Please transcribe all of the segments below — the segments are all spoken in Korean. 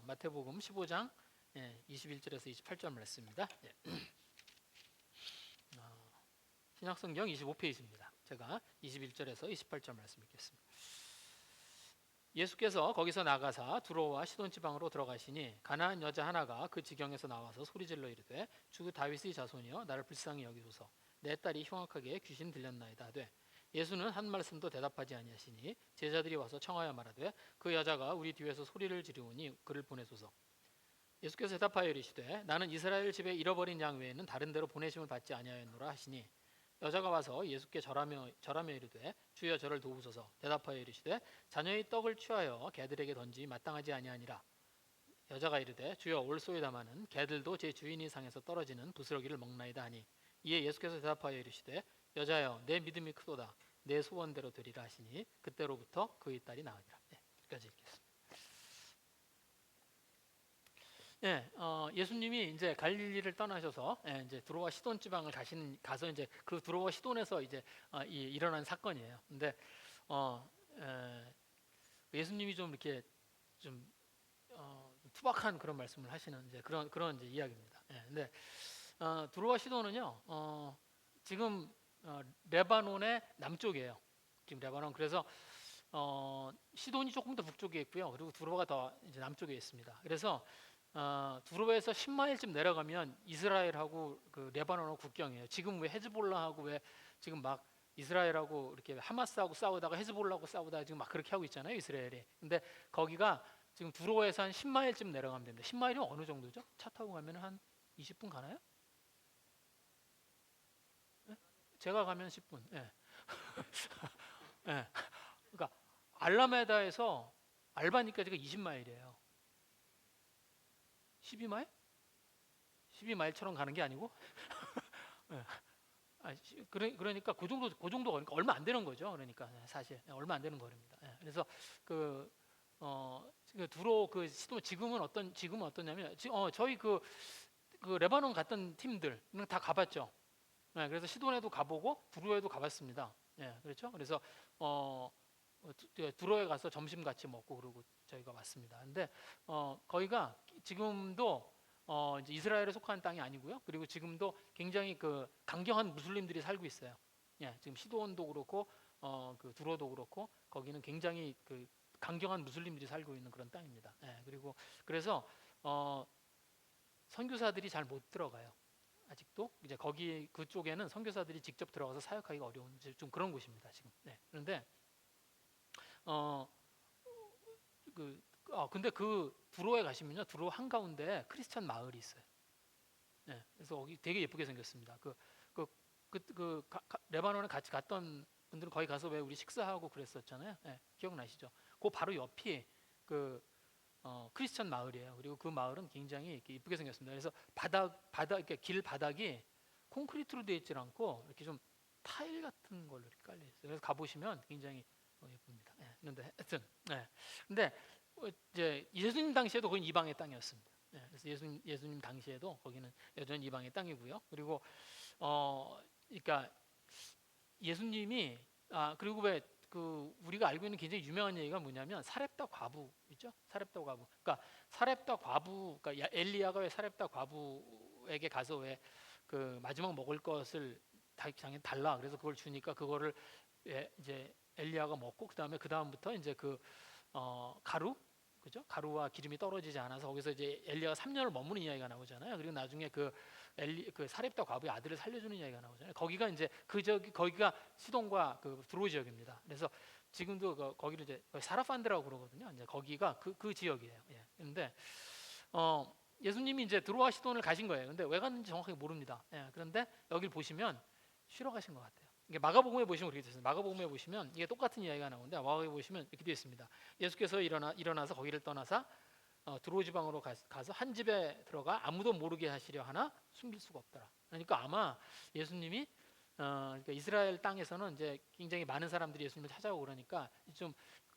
마태복음 15장 21절에서 28절 말씀입니다. 신약성경 25페이지입니다. 제가 21절에서 28절 말씀 읽겠습니다. 예수께서 거기서 나가사 두로와 시돈 지방으로 들어가시니 가나안 여자 하나가 그 지경에서 나와서 소리질러 이르되 주 다윗의 자손이여 나를 불쌍히 여기소서 내 딸이 흉악하게 귀신 들렸나이다 하되 예수는 한 말씀도 대답하지 아니하시니 제자들이 와서 청하여 말하되 그 여자가 우리 뒤에서 소리를 지르오니 그를 보내소서. 예수께서 대답하여 이르시되 나는 이스라엘 집에 잃어버린 양 외에는 다른 데로 보내심을 받지 아니하였노라 하시니 여자가 와서 예수께 절하며 이르되 주여 저를 도우소서. 대답하여 이르시되 자녀의 떡을 취하여 개들에게 던지 마땅하지 아니하니라. 여자가 이르되 주여 올소이다마는 개들도 제 주인이 상에서 떨어지는 부스러기를 먹나이다 하니 이에 예수께서 대답하여 이르시되 여자여 내 믿음이 크도다 내 소원대로 되리라 하시니 그때로부터 그의 딸이 나으니라. 여기까지 읽겠습니다. 예수님이 이제 갈릴리를 떠나셔서 이제 두로와 시돈 지방을 가서 이제 그 두로와 시돈에서 이제 일어난 사건이에요. 근데 예수님이 좀 이렇게 좀 투박한 그런 말씀을 하시는 이제 그런 이제 이야기입니다. 근데 두로와 시돈은요 지금 레바논의 남쪽이에요. 지금 레바논 그래서 시돈이 조금 더 북쪽에 있고요. 그리고 두로가 더 이제 남쪽에 있습니다. 그래서 두로에서 10마일쯤 내려가면 이스라엘하고 그 레바논하고 국경이에요. 지금 왜 헤즈볼라하고 왜 지금 막 이스라엘하고 이렇게 하마스하고 싸우다가 헤즈볼라하고 싸우다가 지금 막 그렇게 하고 있잖아요, 이스라엘이. 근데 거기가 지금 두로에서 한 10마일쯤 내려가면 됩니다. 10마일이면 어느 정도죠? 차 타고 가면 한 20분 가나요? 제가 가면 10분. 그러니까 알라메다에서 알바니까지가 20마일이에요. 12마일? 12마일처럼 가는 게 아니고? 그러니까 그 정도 그러니까 얼마 안 되는 거죠. 그러니까 사실 얼마 안 되는 거리입니다. 그래서 그 두로 그 시도 지금은 어떠냐면 저희 그 레바논 갔던 팀들은 다 가봤죠. 그래서 시돈에도 가보고 두로에도 가봤습니다. 그렇죠. 그래서 두로에 가서 점심 같이 먹고 그러고 저희가 왔습니다. 근데 거기가 지금도 이제 이스라엘에 속한 땅이 아니고요. 그리고 지금도 굉장히 그 강경한 무슬림들이 살고 있어요. 지금 시돈도 그렇고 그 두로도 그렇고 거기는 굉장히 그 강경한 무슬림들이 살고 있는 그런 땅입니다. 그리고 그래서 선교사들이 잘 못 들어가요. 아직도 이제 거기 그쪽에는 선교사들이 직접 들어가서 사역하기가 어려운 좀 그런 곳입니다. 지금. 그런데 근데 그 두로에 가시면요, 두로 한가운데 크리스천 마을이 있어요. 그래서 거기 되게 예쁘게 생겼습니다. 레바논에 같이 갔던 분들은 거기 가서 왜 우리 식사하고 그랬었잖아요. 기억나시죠? 그 바로 옆이 그 크리스천 마을이에요. 그리고 그 마을은 굉장히 이렇게 예쁘게 생겼습니다. 그래서 이렇게 길 바닥이 콘크리트로 되어 있지 않고 이렇게 좀 타일 같은 걸로 이렇게 깔려 있어요. 그래서 가보시면 굉장히 예쁩니다. 그런데 하여튼, 근데 이제 예수님 당시에도 거긴 이방의 땅이었습니다. 그래서 예수님 당시에도 거기는 여전히 이방의 땅이고요. 그리고 그러니까 예수님이 그리고 왜 그 우리가 알고 있는 굉장히 유명한 얘기가 뭐냐면 사렙다 과부 있죠? 사렙다 과부. 그러니까 사렙다 과부, 그러니까 엘리야가 왜 사렙다 과부에게 가서 왜 그 마지막 먹을 것을 장에 달라. 그래서 그걸 주니까 그거를 이제 엘리야가 먹고 그 다음부터 이제 그 가루, 그죠? 가루와 기름이 떨어지지 않아서 거기서 이제 엘리야가 3년을 머무는 이야기가 나오잖아요. 그리고 나중에 그 사렙다 과부의 아들을 살려주는 이야기가 나오잖아요. 거기가 이제 거기가 시돈과 그 두로 지역입니다. 그래서 지금도 거기를 이제 사라판드라고 그러거든요. 이제 거기가 그 지역이에요. 그런데 예수님이 이제 두로와 시돈을 가신 거예요. 근데 왜 갔는지 정확하게 모릅니다. 그런데 여기를 보시면 쉬러 가신 것 같아요. 이게 마가복음에 보시면 그렇게 되어 있습니다. 마가복음에 보시면 이게 똑같은 이야기가 나오는데 마가복음에 보시면 이렇게 되어 있습니다. 예수께서 일어나서 거기를 떠나사 두로 지방으로 가서 한 집에 들어가 아무도 모르게 하시려 하나 숨길 수가 없더라. 그러니까 아마 예수님이 그러니까 이스라엘 땅에서는 이제 굉장히 많은 사람들이 예수님을 찾아오고 그러니까 좀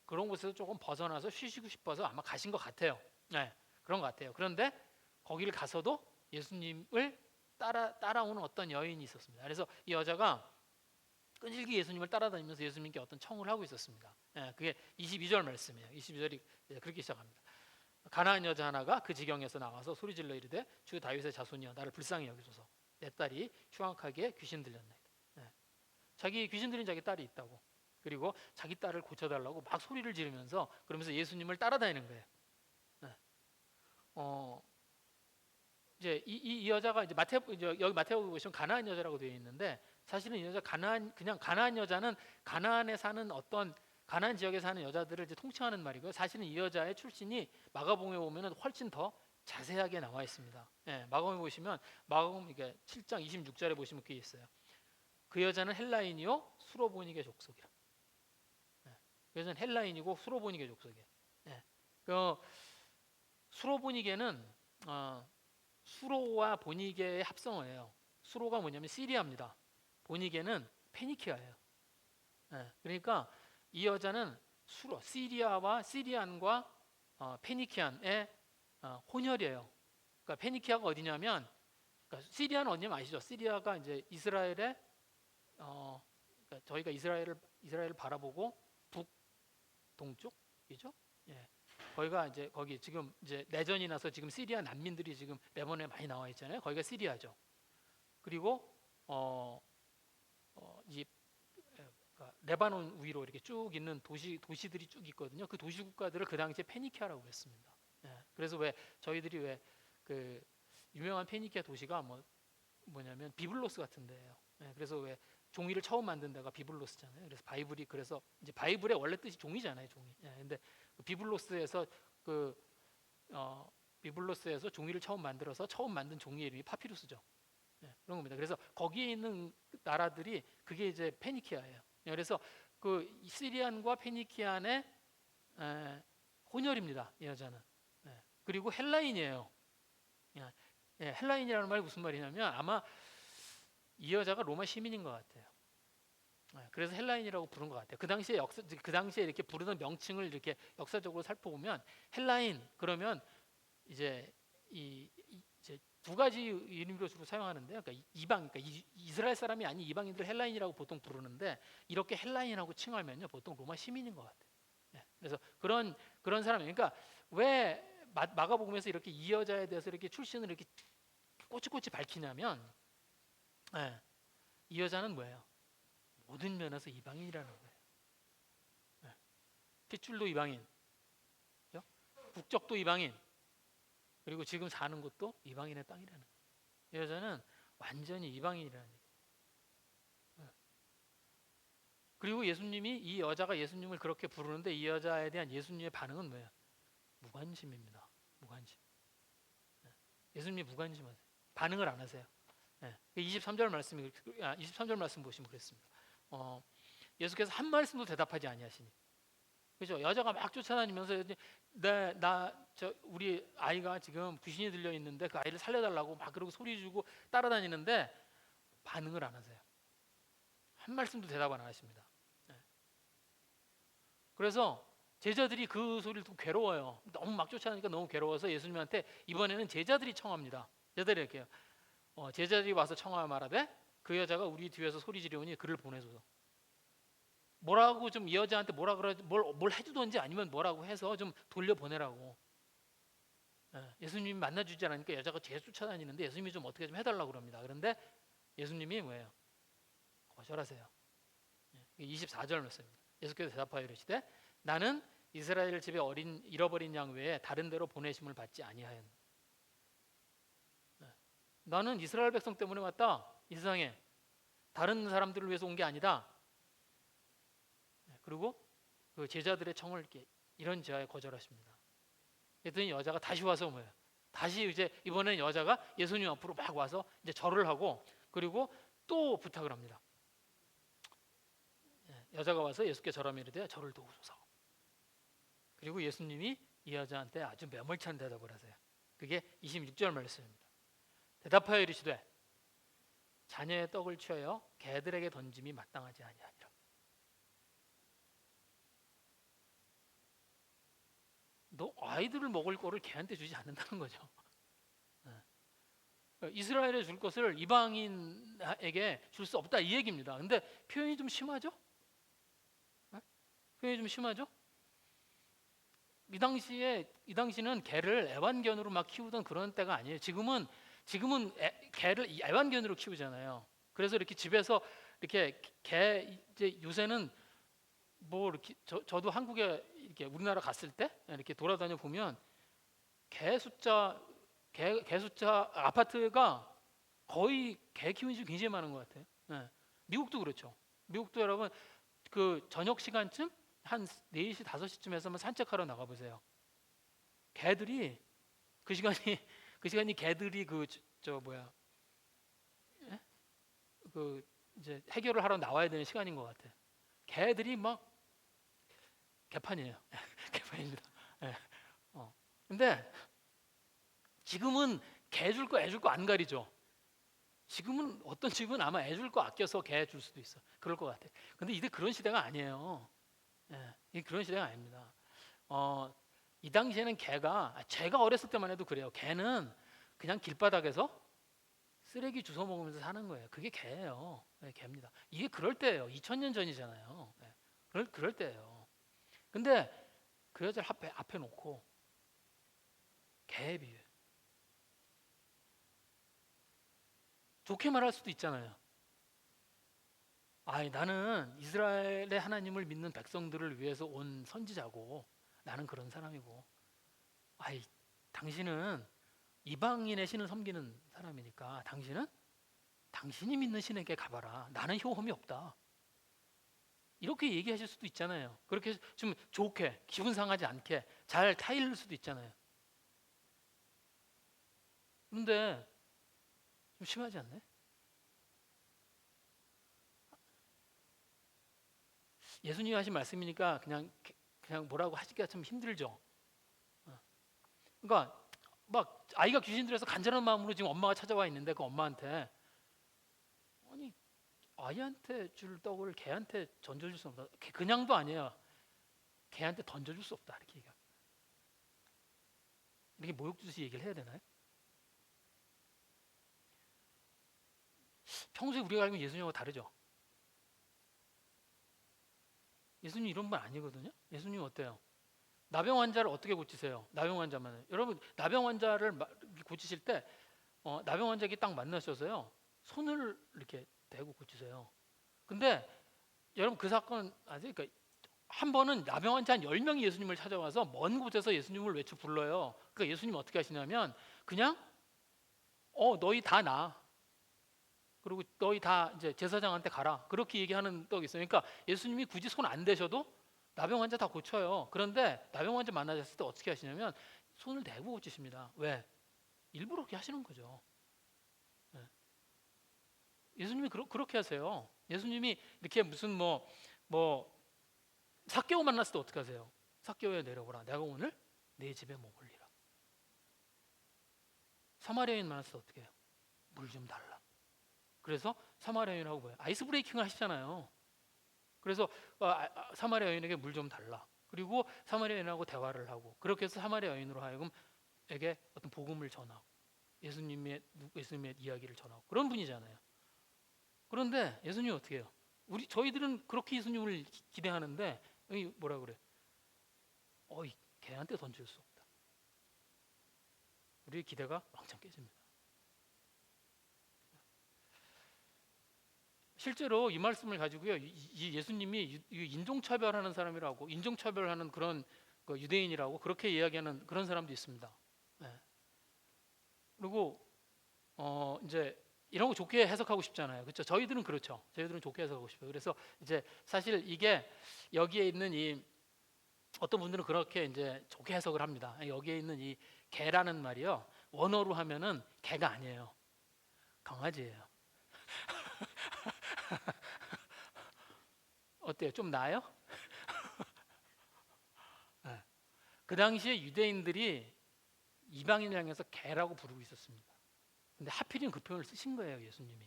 그런 곳에서 조금 벗어나서 쉬시고 싶어서 아마 가신 것 같아요. 그런 것 같아요. 그런데 거기를 가서도 예수님을 따라오는 어떤 여인이 있었습니다. 그래서 이 여자가 끈질기 예수님을 따라다니면서 예수님께 어떤 청을 하고 있었습니다. 그게 22절 말씀이에요. 22절이 그렇게 시작합니다. 가나안 여자 하나가 그 지경에서 나와서 소리질러 이르되 주 다윗의 자손이여 나를 불쌍히 여기소서. 내 딸이 흉악하게 귀신 들렸나이다. 예. 자기 귀신 들린 자기 딸이 있다고. 그리고 자기 딸을 고쳐달라고 막 소리를 지르면서 그러면서 예수님을 따라다니는 거예요. 예. 이제 이 여자가 이제 여기 마태복음 보시면 가나안 여자라고 되어 있는데 사실은 이 여자 그냥 가나안 여자는 가나안에 사는 어떤 가나안 지역에 사는 여자들을 이제 통칭하는 말이고요. 사실은 이 여자의 출신이 마가복음에 보면은 훨씬 더 자세하게 나와 있습니다. 예, 마가복음에 보시면 마가복음 이게 7장 26절에 보시면 그게 있어요. 그 여자는 헬라인이요 수로보니게 족속이라. 예, 그 여자는 헬라인이고 수로보니게 족속이에요. 예, 그 수로보니게는 수로와 보니게의 합성어예요. 수로가 뭐냐면 시리아입니다. 보니게는 페니키아예요. 예, 그러니까 이 여자는 시리아와 시리안과 페니키안의 혼혈이에요. 그러니까 페니키아가 어디냐면, 그러니까 시리아는 어디냐면 아시죠? 시리아가 이제 이스라엘의 그러니까 저희가 이스라엘을 바라보고 북 동쪽이죠. 예. 거기가 이제 거기 지금 이제 내전이 나서 지금 시리아 난민들이 지금 레바논에 많이 나와 있잖아요. 거기가 시리아죠. 그리고 이 그러니까 레바논 위로 이렇게 쭉 있는 도시들이 쭉 있거든요. 그 도시 국가들을 그 당시에 페니키아라고 했습니다. 예. 그래서 왜 저희들이 왜 그 유명한 페니키아 도시가 뭐냐면 비블로스 같은 데예요. 예. 그래서 왜 종이를 처음 만든 데가 비블로스잖아요. 그래서 그래서 이제 바이블의 원래 뜻이 종이잖아요, 종이. 예. 근데 비블로스에서 비블로스에서 종이를 처음 만들어서 처음 만든 종이 이름이 파피루스죠. 예. 그런 겁니다. 그래서 거기에 있는 나라들이 그게 이제 페니키아예요. 그래서 그 시리안과 페니키안의 혼혈입니다. 이 여자는. 예. 그리고 헬라인이에요. 예, 헬라인이라는 말이 무슨 말이냐면 아마 이 여자가 로마 시민인 것 같아요. 예, 그래서 헬라인이라고 부른 것 같아요. 그 당시에 이렇게 부르던 명칭을 이렇게 역사적으로 살펴보면 헬라인 그러면 이제 이제 두 가지 이름으로 주로 사용하는데요. 그러니까 그러니까 이스라엘 사람이 아닌 이방인들 헬라인이라고 보통 부르는데 이렇게 헬라인하고 칭하면요 보통 로마 시민인 것 같아요. 예, 그래서 그런 사람이 그러니까 왜 마가복음에서 이렇게 이 여자에 대해서 이렇게 출신을 이렇게 꼬치꼬치 밝히냐면 예, 이 여자는 뭐예요? 모든 면에서 이방인이라는 거예요. 예, 핏줄도 이방인, 그렇죠? 국적도 이방인, 그리고 지금 사는 곳도 이방인의 땅이라는 거예요. 이 여자는 완전히 이방인이라는 얘기예요. 예. 그리고 이 여자가 예수님을 그렇게 부르는데 이 여자에 대한 예수님의 반응은 뭐예요? 무관심입니다. 무관심. 예. 예수님이 무관심하세요. 반응을 안 하세요. 예. 23절 말씀 보시면 그랬습니다. 예수께서 한 말씀도 대답하지 아니하시니. 그렇죠? 여자가 막 쫓아다니면서 우리 아이가 지금 귀신이 들려 있는데 그 아이를 살려달라고 막 그러고 소리 지르고 따라다니는데 반응을 안 하세요. 한 말씀도 대답 안 하십니다. 네. 그래서 제자들이 그 소리를 듣고 괴로워요. 너무 막 쫓아다니니까 너무 괴로워서 예수님한테 이번에는 제자들이 청합니다. 제자들이 이렇게 제자들이 와서 청하여 말하되 그 여자가 우리 뒤에서 소리 지르오니 그를 보내소서. 뭐라고 좀 이 여자한테 뭐라 그러 뭘 해주든지 아니면 뭐라고 해서 좀 돌려보내라고. 예수님이 만나주지 않으니까 여자가 계속 쫓아다니는데 예수님이 좀 어떻게 좀 해달라고 그럽니다. 그런데 예수님이 뭐예요? 거절하세요. 24절 말씀입니다. 예수께서 대답하여 이르시되 나는 이스라엘 집에 잃어버린 양 외에 다른 데로 보내심을 받지 아니하였노. 나는 이스라엘 백성 때문에 왔다. 이 세상에 다른 사람들을 위해서 온 게 아니다. 그리고 그 제자들의 청을 이런 제하에 거절하십니다. 그랬더니 여자가 다시 와서 뭐예요? 다시 이제 이번엔 여자가 예수님 앞으로 막 와서 이제 절을 하고 그리고 또 부탁을 합니다. 여자가 와서 예수께 절하며 이르되 저를 도우소서. 그리고 예수님이 이 여자한테 아주 매몰찬 대답을 하세요. 그게 26절 말씀입니다. 대답하여 이르시되 자녀의 떡을 취하여 개들에게 던짐이 마땅하지 아니하니라. 너 아이들을 먹을 거를 개한테 주지 않는다는 거죠. 이스라엘에 줄 것을 이방인에게 줄 수 없다 이 얘기입니다. 근데 표현이 좀 심하죠? 표현이 좀 심하죠? 이 당시는 개를 애완견으로 막 키우던 그런 때가 아니에요. 지금은 개를 애완견으로 키우잖아요. 그래서 이렇게 집에서 이렇게 개 이제 요새는 뭐 이렇게 저도 한국에 이렇게 우리나라 갔을 때 이렇게 돌아다녀 보면 개 숫자 개 숫자 아파트가 거의 개 키우는 집 굉장히 많은 것 같아요. 예. 미국도 그렇죠. 미국도 여러분 그 저녁 시간쯤 한 4시 5시쯤에서 한번 산책하러 나가 보세요. 개들이 그 시간이 그 시간이 개들이 그 저 뭐야 예? 그 이제 해결을 하러 나와야 되는 시간인 것 같아요. 개들이 막 개판이에요. 개판입니다. 예. 근데 지금은 개 줄 거 애 줄 거 안 가리죠. 지금은 어떤 집은 아마 애 줄 거 아껴서 개 줄 수도 있어. 그럴 것 같아. 근데 이제 그런 시대가 아니에요. 예, 이 그런 시대가 아닙니다. 어, 이 당시에는 제가 어렸을 때만 해도 그래요. 개는 그냥 길바닥에서 쓰레기 주워 먹으면서 사는 거예요. 그게 개예요. 네, 개입니다. 이게 그럴 때예요. 2000년 전이잖아요. 네, 그럴 때예요. 근데 그 여자를 앞에 놓고 개에 비유해. 좋게 말할 수도 있잖아요. 아이, 나는 이스라엘의 하나님을 믿는 백성들을 위해서 온 선지자고 나는 그런 사람이고 아이, 당신은 이방인의 신을 섬기는 사람이니까 당신이 믿는 신에게 가봐라. 나는 효험이 없다. 이렇게 얘기하실 수도 있잖아요. 그렇게 좀 좋게 기분 상하지 않게 잘 타일 수도 있잖아요. 그런데 좀 심하지 않나요? 예수님이 하신 말씀이니까 그냥 뭐라고 하기가 좀 힘들죠. 어. 그러니까 막 아이가 귀신 들여서 간절한 마음으로 지금 엄마가 찾아와 있는데 그 엄마한테 아니 아이한테 줄 떡을 개한테 던져줄 수 없다. 그냥도 아니에요. 개한테 던져줄 수 없다 이렇게 얘기해요. 이렇게 모욕 주듯이 얘기를 해야 되나요? 평소에 우리가 알고 있는 예수님하고 다르죠. 예수님 이런 분 아니거든요. 예수님 어때요? 나병 환자를 어떻게 고치세요? 나병 환자만 여러분 나병 환자를 고치실 때 나병 환자에게 딱 만나셔서요 손을 이렇게 대고 고치세요. 근데 여러분 그 사건 아세요? 그러니까 한 번은 나병 환자 한 10명이 예수님을 찾아와서 먼 곳에서 예수님을 외쳐 불러요. 그러니까 예수님 어떻게 하시냐면 그냥 너희 다 나. 그리고 너희 다 이제 제사장한테 가라. 그렇게 얘기하는 떡이 있어요. 그러니까 예수님이 굳이 손 안 대셔도 나병 환자 다 고쳐요. 그런데 나병 환자 만나셨을 때 어떻게 하시냐면 손을 대고 고치십니다. 왜? 일부러 그렇게 하시는 거죠. 예. 예수님이 그렇게 하세요. 예수님이 이렇게 무슨 뭐 삭개오 만났을 때 어떻게 하세요? 삭개오에 내려오라. 내가 오늘 내 집에 머물리라. 사마리아인 만났을 때 어떻게 해요? 물 좀 달라. 그래서 사마리아 여인하고 뭐예요? 아이스 브레이킹을 하시잖아요. 그래서 사마리아 여인에게 물 좀 달라. 그리고 사마리아 여인하고 대화를 하고 그렇게 해서 사마리아 여인으로 하여금 에게 어떤 복음을 전하고 예수님의 이야기를 전하고 그런 분이잖아요. 그런데 예수님이 어떻게 해요? 저희들은 그렇게 예수님을 기대하는데 여기 뭐라 그래? 어이 걔한테 던질 수 없다. 우리의 기대가 왕창 깨집니다. 실제로 이 말씀을 가지고요, 이 예수님이 인종차별하는 사람이라고, 인종차별하는 그런 그 유대인이라고 그렇게 이야기하는 그런 사람도 있습니다. 네. 그리고 이제 이런 거 좋게 해석하고 싶잖아요. 그렇죠? 저희들은 그렇죠. 저희들은 좋게 해석하고 싶어요. 그래서 이제 사실 이게 여기에 있는 이 어떤 분들은 그렇게 이제 좋게 해석을 합니다. 여기에 있는 이 개라는 말이요, 원어로 하면은 개가 아니에요. 강아지예요. 어때요? 좀 나아요? 네. 그 당시에 유대인들이 이방인을 향해서 개라고 부르고 있었습니다. 근데 하필이면 그 표현을 쓰신 거예요, 예수님이.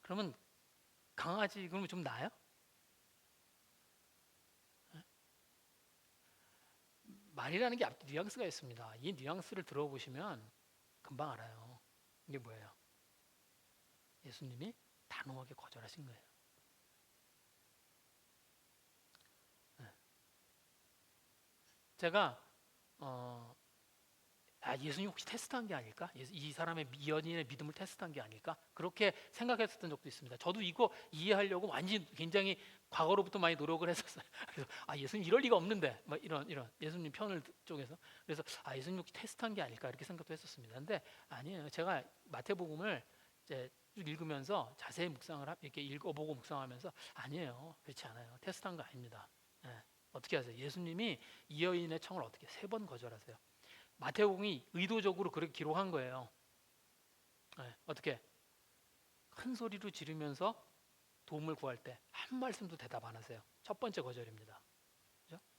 그러면 강아지 그러면 좀 나아요? 네? 말이라는 게 앞뒤 뉘앙스가 있습니다. 이 뉘앙스를 들어보시면 금방 알아요. 이게 뭐예요? 예수님이 단호하게 거절하신 거예요. 네. 제가 예수님 혹시 테스트한 게 아닐까? 이 사람의 이 연인의 믿음을 테스트한 게 아닐까? 그렇게 생각했었던 적도 있습니다. 저도 이거 이해하려고 완전히 굉장히 과거로부터 많이 노력을 했었어요. 그래서 예수님 이럴 리가 없는데 막 이런 예수님 편을 쪽에서 그래서 예수님 혹시 테스트한 게 아닐까 이렇게 생각도 했었습니다. 근데 아니에요. 제가 마태복음을 이제 쭉 읽으면서 자세히 이렇게 읽어보고 묵상하면서 아니에요. 그렇지 않아요. 테스트한 거 아닙니다. 예. 어떻게 하세요? 예수님이 이 여인의 청을 어떻게 3번 거절하세요. 마태복음이 의도적으로 그렇게 기록한 거예요. 네, 어떻게 큰 소리로 지르면서 도움을 구할 때 한 말씀도 대답 안 하세요. 첫 번째 거절입니다.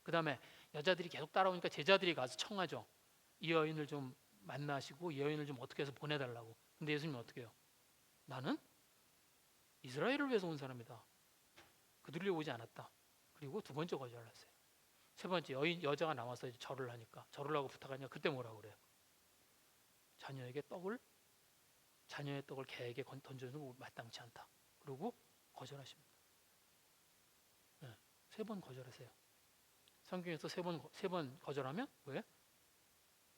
그 다음에 여자들이 계속 따라오니까 제자들이 가서 청하죠. 이 여인을 좀 만나시고 이 여인을 좀 어떻게 해서 보내달라고. 근데 예수님은 어떻게 해요? 나는 이스라엘을 위해서 온 사람이다. 그들이 오지 않았다. 그리고 두 번째 거절을 하세요. 세 번째 여자가 나와서 이제 절을 하니까 절을 하고 부탁하니까 그때 뭐라고 그래요? 자녀의 떡을 개에게 던져주는 거 마땅치 않다. 그리고 거절하십니다. 네, 3번 거절하세요. 성경에서 세 번 거절하면 왜?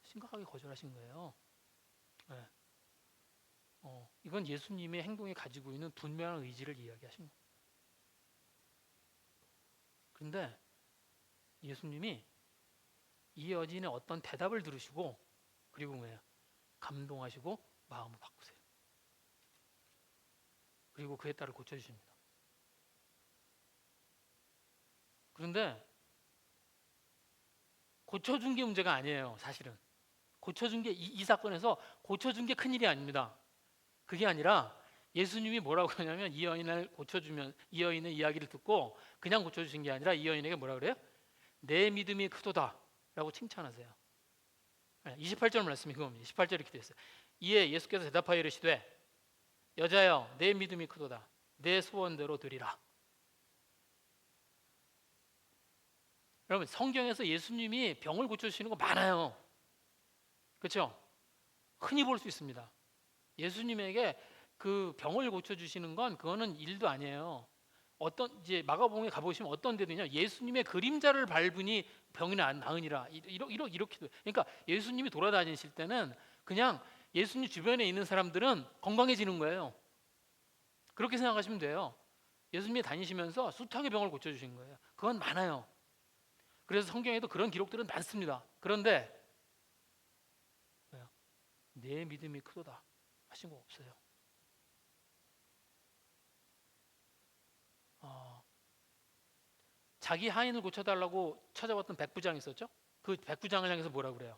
심각하게 거절하신 거예요. 네. 이건 예수님의 행동이 가지고 있는 분명한 의지를 이야기하신 거예요. 그런데 예수님이 이 여진의 어떤 대답을 들으시고 그리고 뭐예요? 감동하시고 마음을 바꾸세요. 그리고 그의 딸을 고쳐주십니다. 그런데 고쳐준 게 문제가 아니에요. 사실은 고쳐준 게 이 사건에서 고쳐준 게 큰일이 아닙니다. 그게 아니라 예수님이 뭐라고 하냐면 이 여인을 고쳐주면 이 여인의 이야기를 듣고 그냥 고쳐주신 게 아니라 이 여인에게 뭐라 그래요? 내 믿음이 크도다 라고 칭찬하세요. 28절 말씀이 그겁니다. 28절 이렇게 되어 있어요. 이에 예수께서 대답하여 이르시되 여자여 내 믿음이 크도다 내 소원대로 되리라. 여러분 성경에서 예수님이 병을 고쳐주시는 거 많아요. 그렇죠? 흔히 볼 수 있습니다. 예수님에게 그 병을 고쳐주시는 건 그거는 일도 아니에요. 이제 마가복음에 가보시면 어떤 데도냐 예수님의 그림자를 밟으니 병이 나으니라 이렇게도. 그러니까 예수님이 돌아다니실 때는 그냥 예수님 주변에 있는 사람들은 건강해지는 거예요. 그렇게 생각하시면 돼요. 예수님이 다니시면서 숱하게 병을 고쳐주신 거예요. 그건 많아요. 그래서 성경에도 그런 기록들은 많습니다. 그런데 내 믿음이 크도다 하신 거 없어요. 자기 하인을 고쳐달라고 찾아왔던 백부장이 있었죠. 그 백부장을 향해서 뭐라 그래요?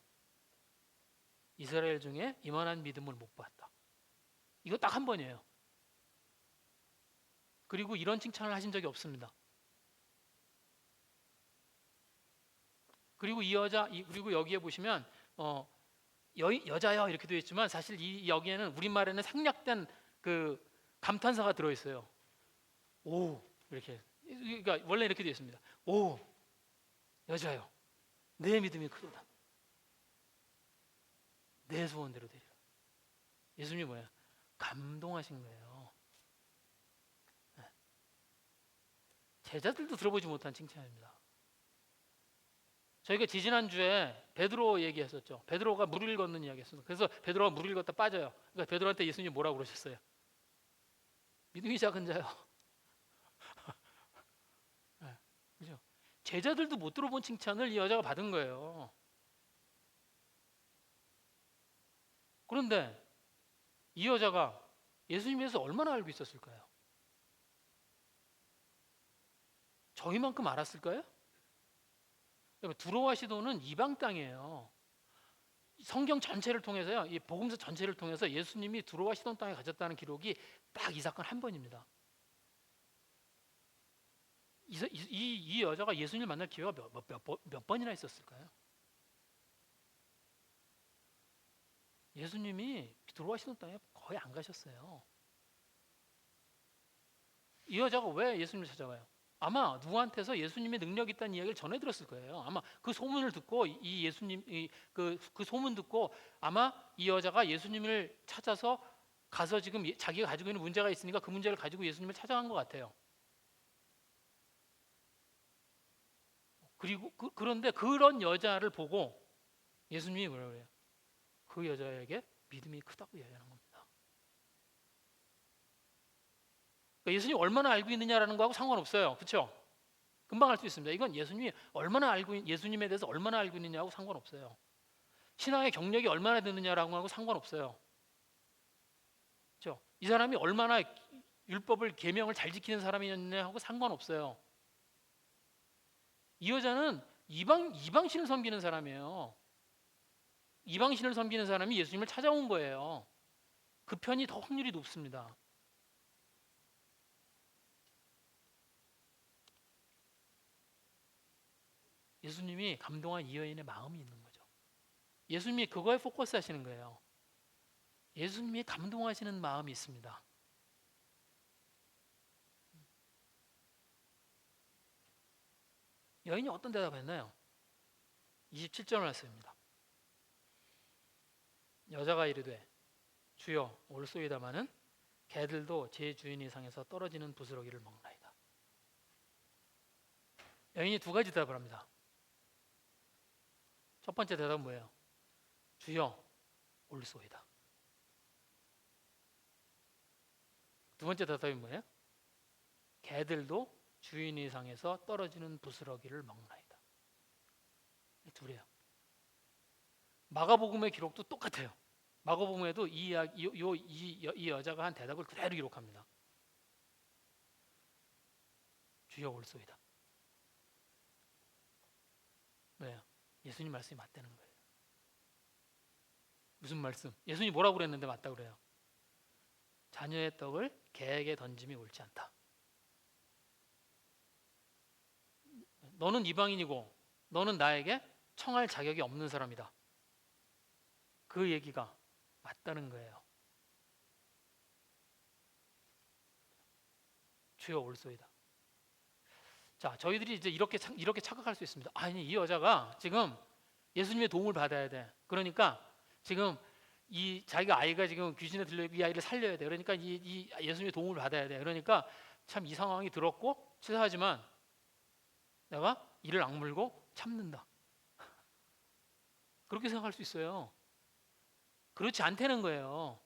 이스라엘 중에 이만한 믿음을 못 봤다. 이거 딱 한 번이에요. 그리고 이런 칭찬을 하신 적이 없습니다. 그리고 그리고 여기에 보시면 여자여 이렇게 되어 있지만 사실 여기에는 우리말에는 생략된 그 감탄사가 들어 있어요. 오 이렇게. 그러니까 원래 이렇게 되어 있습니다. 오 여자여 내 믿음이 크도다 내 소원대로 되리라. 예수님이 뭐야? 감동하신 거예요. 제자들도 들어보지 못한 칭찬입니다. 저희가 지지난주에 베드로 얘기했었죠. 베드로가 물을 걷는 이야기 했습니다. 그래서 베드로가 물을 걷다 빠져요. 그러니까 베드로한테 예수님이 뭐라고 그러셨어요? 믿음이 작은 자요. 네, 그죠? 제자들도 못 들어본 칭찬을 이 여자가 받은 거예요. 그런데 이 여자가 예수님에 대해서 얼마나 알고 있었을까요? 저희만큼 알았을까요? 두로와 시도는 이방 땅이에요. 성경 전체를 통해서요, 이 복음서 전체를 통해서 예수님이 두로와 시돈 땅에 가셨다는 기록이 딱 이 사건 한 번입니다. 이 여자가 예수님을 만날 기회가 몇 번이나 있었을까요? 예수님이 두로와 시돈 땅에 거의 안 가셨어요. 이 여자가 왜 예수님을 찾아와요? 아마 누구한테서 예수님의 능력이 있다는 이야기를 전해 들었을 거예요. 아마 그 소문을 듣고 이 예수님 그 소문 듣고 아마 이 여자가 예수님을 찾아서 가서 지금 자기가 가지고 있는 문제가 있으니까 그 문제를 가지고 예수님을 찾아간 것 같아요. 그리고 그런데 그런 여자를 보고 예수님이 뭐라 그래요? 그 여자에게 믿음이 크다고 이야기하는 겁니다. 그러니까 예수님이 얼마나 알고 있느냐라는 거하고 상관없어요. 그렇죠? 금방 알 수 있습니다. 이건 예수님이 예수님에 대해서 얼마나 알고 있느냐하고 상관없어요. 신앙의 경력이 얼마나 되느냐라고 하고 상관없어요. 그렇죠? 이 사람이 얼마나 율법을 계명을 잘 지키는 사람이었느냐하고 상관없어요. 이 여자는 이방신을 섬기는 사람이에요. 이방신을 섬기는 사람이 예수님을 찾아온 거예요. 그 편이 더 확률이 높습니다. 예수님이 감동한 이 여인의 마음이 있는 거죠. 예수님이 그거에 포커스 하시는 거예요. 예수님이 감동하시는 마음이 있습니다. 여인이 어떤 대답을 했나요? 27절 말씀입니다. 여자가 이르되 주여 올소이다마는 개들도 제 주인이 상에서 떨어지는 부스러기를 먹나이다. 여인이 두 가지 대답을 합니다. 첫 번째 대답은 뭐예요? 주여 올소이다. 두 번째 대답이 뭐예요? 개들도 주인이 상에서 떨어지는 부스러기를 먹나이다. 이 둘이에요. 마가복음의 기록도 똑같아요. 마가복음에도 이 여자가 한 대답을 그대로 기록합니다. 주여 올소이다. 왜요? 예수님 말씀이 맞다는 거예요. 무슨 말씀? 예수님이 뭐라고 그랬는데 맞다고 그래요? 자녀의 떡을 개에게 던짐이 옳지 않다. 너는 이방인이고 너는 나에게 청할 자격이 없는 사람이다. 그 얘기가 맞다는 거예요. 주여 올소이다. 자, 저희들이 이제 이렇게 착각할 수 있습니다. 아니, 이 여자가 지금 예수님의 도움을 받아야 돼. 그러니까 지금 이 자기가 아이가 지금 귀신에 들려 이 아이를 살려야 돼. 그러니까 이 예수님의 도움을 받아야 돼. 그러니까 참 이 상황이 들었고 치사하지만 내가 이를 악물고 참는다. 그렇게 생각할 수 있어요. 그렇지 않다는 거예요.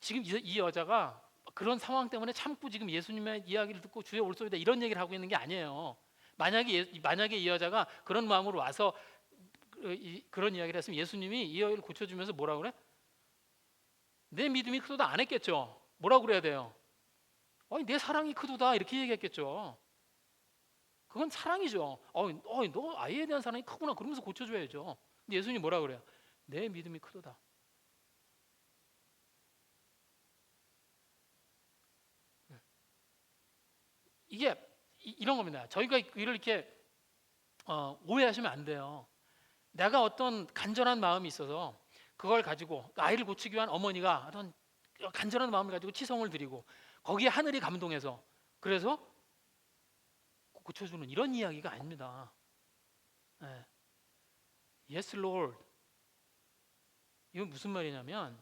지금 이 여자가 그런 상황 때문에 참고 지금 예수님의 이야기를 듣고 주여 올소이다 이런 얘기를 하고 있는 게 아니에요. 만약에 이 여자가 그런 마음으로 와서 그런 이야기를 했으면 예수님이 이 여인을 고쳐주면서 뭐라 그래? 내 믿음이 크도다 안 했겠죠. 뭐라고 그래야 돼요? 내 사랑이 크도다 이렇게 얘기했겠죠. 그건 사랑이죠. 너 아이에 대한 사랑이 크구나 그러면서 고쳐줘야죠. 근데 예수님이 뭐라 그래요? 내 믿음이 크도다. 이게 이런 겁니다. 저희가 이를 이렇게 오해하시면 안 돼요. 내가 어떤 간절한 마음이 있어서 그걸 가지고 아이를 고치기 위한 어머니가 어떤 간절한 마음을 가지고 치성을 드리고 거기에 하늘이 감동해서 그래서 고쳐주는 이런 이야기가 아닙니다. 네. Yes, Lord. 이건 무슨 말이냐면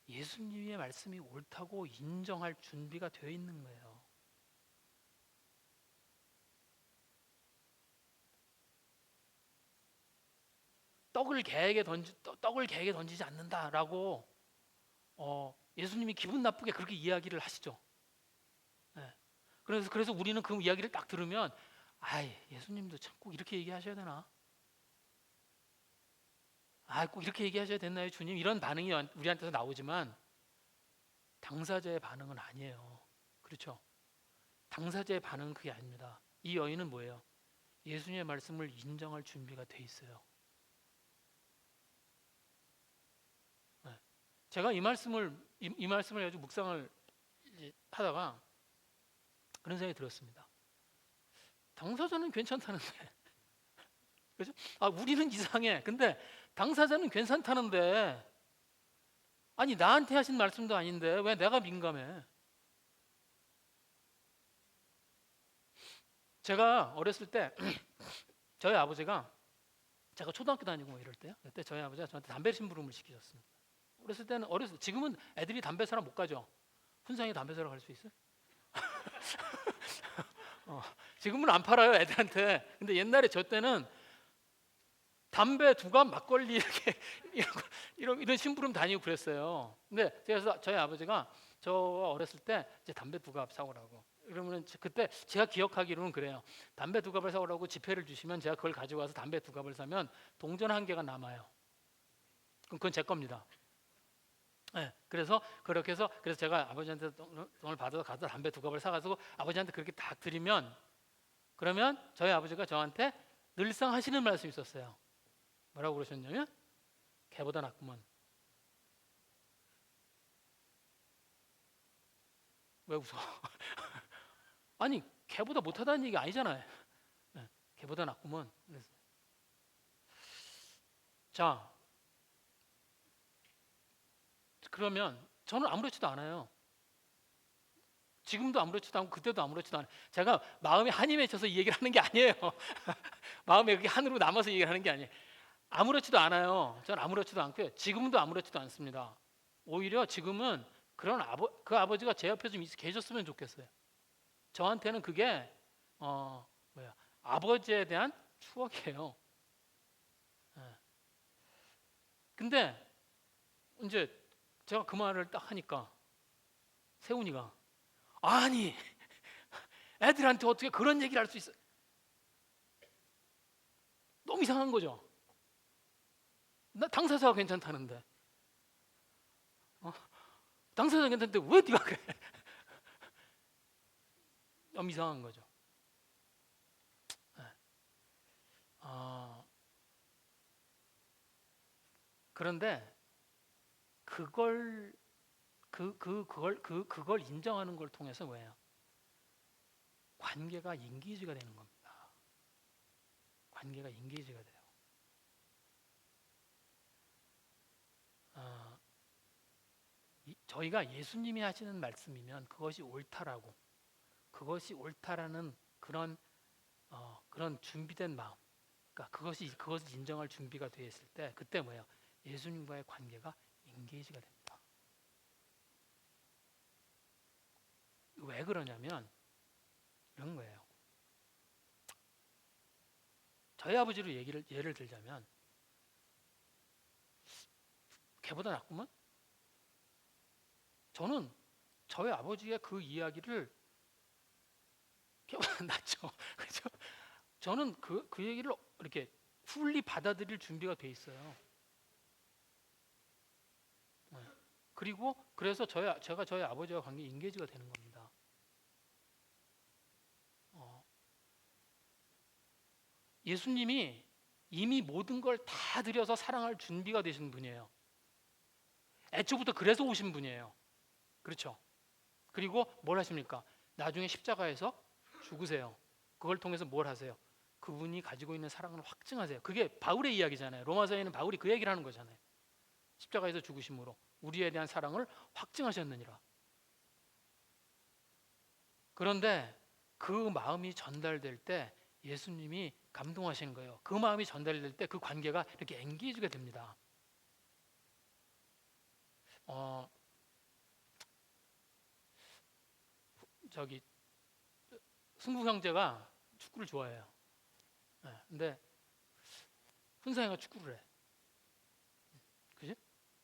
예수님의 말씀이 옳다고 인정할 준비가 되어 있는 거예요. 떡을 개에게 던지지 않는다라고 예수님이 기분 나쁘게 그렇게 이야기를 하시죠. 네. 그래서 우리는 그 이야기를 딱 들으면 예수님도 참 꼭 이렇게 얘기하셔야 되나? 꼭 이렇게 얘기하셔야 됐나요, 주님? 이런 반응이 우리한테서 나오지만 당사자의 반응은 아니에요. 그렇죠? 당사자의 반응은 그게 아닙니다. 이 여인은 뭐예요? 예수님의 말씀을 인정할 준비가 돼 있어요. 네. 제가 이 말씀을 가지고 묵상을 하다가 그런 생각이 들었습니다. 당사자는 괜찮다는데, 그렇죠? 우리는 이상해. 근데 당사자는 괜찮다는데, 아니 나한테 하신 말씀도 아닌데 왜 내가 민감해? 제가 어렸을 때 저희 아버지가 제가 초등학교 다니고 이럴 때요. 그때 저희 아버지가 저한테 담배 심부름을 시키셨습니다. 어렸을 때는 지금은 애들이 담배 사러 못 가죠. 훈상이 담배 사러 갈 수 있어요? 지금은 안 팔아요 애들한테. 근데 옛날에 저 때는 담배 두갑 막걸리 이렇게 이런 심부름 다니고 그랬어요. 근데 그래서 저희 아버지가 저가 어렸을 때 이제 담배 두갑 사오라고. 그러면 그때 제가 기억하기로는 그래요. 담배 두갑을 사오라고 지폐를 주시면 제가 그걸 가지고 와서 담배 두갑을 사면 동전 한 개가 남아요. 그럼 그건 제 겁니다. 네, 그래서 그렇게 해서 그래서 제가 아버지한테 돈을 받아서 가서 담배 두갑을 사가지고 아버지한테 그렇게 딱 드리면 그러면 저희 아버지가 저한테 늘상 하시는 말씀이 있었어요. 뭐라고 그러셨냐면 개보다 낫구먼. 왜 웃어? 아니 개보다 못하다는 얘기 아니잖아요. 네, 개보다 낫구먼. 자 그러면 저는 아무렇지도 않아요. 지금도 아무렇지도 않고 그때도 아무렇지도 않아요. 제가 마음이 한이 맺혀서 이 얘기를 하는 게 아니에요. 마음에 그게 한으로 남아서 얘기를 하는 게 아니에요. 아무렇지도 않아요. 저는 아무렇지도 않고요. 지금도 아무렇지도 않습니다. 오히려 지금은 그 아버지가 제 옆에 좀 계셨으면 좋겠어요. 저한테는 그게 뭐야 아버지에 대한 추억이에요. 예. 근데 이제 제가 그 말을 딱 하니까 세훈이가 아니 애들한테 어떻게 그런 얘기를 할 수 있어? 너무 이상한 거죠. 나 당사자가 괜찮다는데 당사자가 괜찮은데 왜 네가 그래? 너무 이상한 거죠. 네. 그런데 그걸 인정하는 걸 통해서 뭐예요? 관계가 인기지가 되는 겁니다. 관계가 인기지가 돼요. 저희가 예수님이 하시는 말씀이면 그것이 옳다라는 그런 준비된 마음, 그러니까 그것을 인정할 준비가 되어 있을 때 그때 뭐예요? 예수님과의 관계가 인게이지가 됩니다. 왜 그러냐면 이런 거예요. 저희 아버지로 예를 들자면 걔보다 낫구먼? 저는 저희 아버지의 그 이야기를 걔보다 낫죠. 그렇죠? 저는 그 얘기를 이렇게 풀리 받아들일 준비가 돼 있어요. 네. 그리고 그래서 제가 저희 아버지와 관계 인게이지가 되는 겁니다. 예수님이 이미 모든 걸 다 드려서 사랑할 준비가 되신 분이에요. 애초부터 그래서 오신 분이에요. 그렇죠? 그리고 뭘 하십니까? 나중에 십자가에서 죽으세요. 그걸 통해서 뭘 하세요? 그분이 가지고 있는 사랑을 확증하세요. 그게 바울의 이야기잖아요. 로마서에는 바울이 그 얘기를 하는 거잖아요. 십자가에서 죽으심으로 우리에 대한 사랑을 확증하셨느니라. 그런데 그 마음이 전달될 때 예수님이 감동하시는 거예요. 그 마음이 전달될 때 그 관계가 이렇게 엔게이지가 됩니다. 저기 승국 형제가 축구를 좋아해요. 네, 근데 훈상이가 축구를 해. 그지?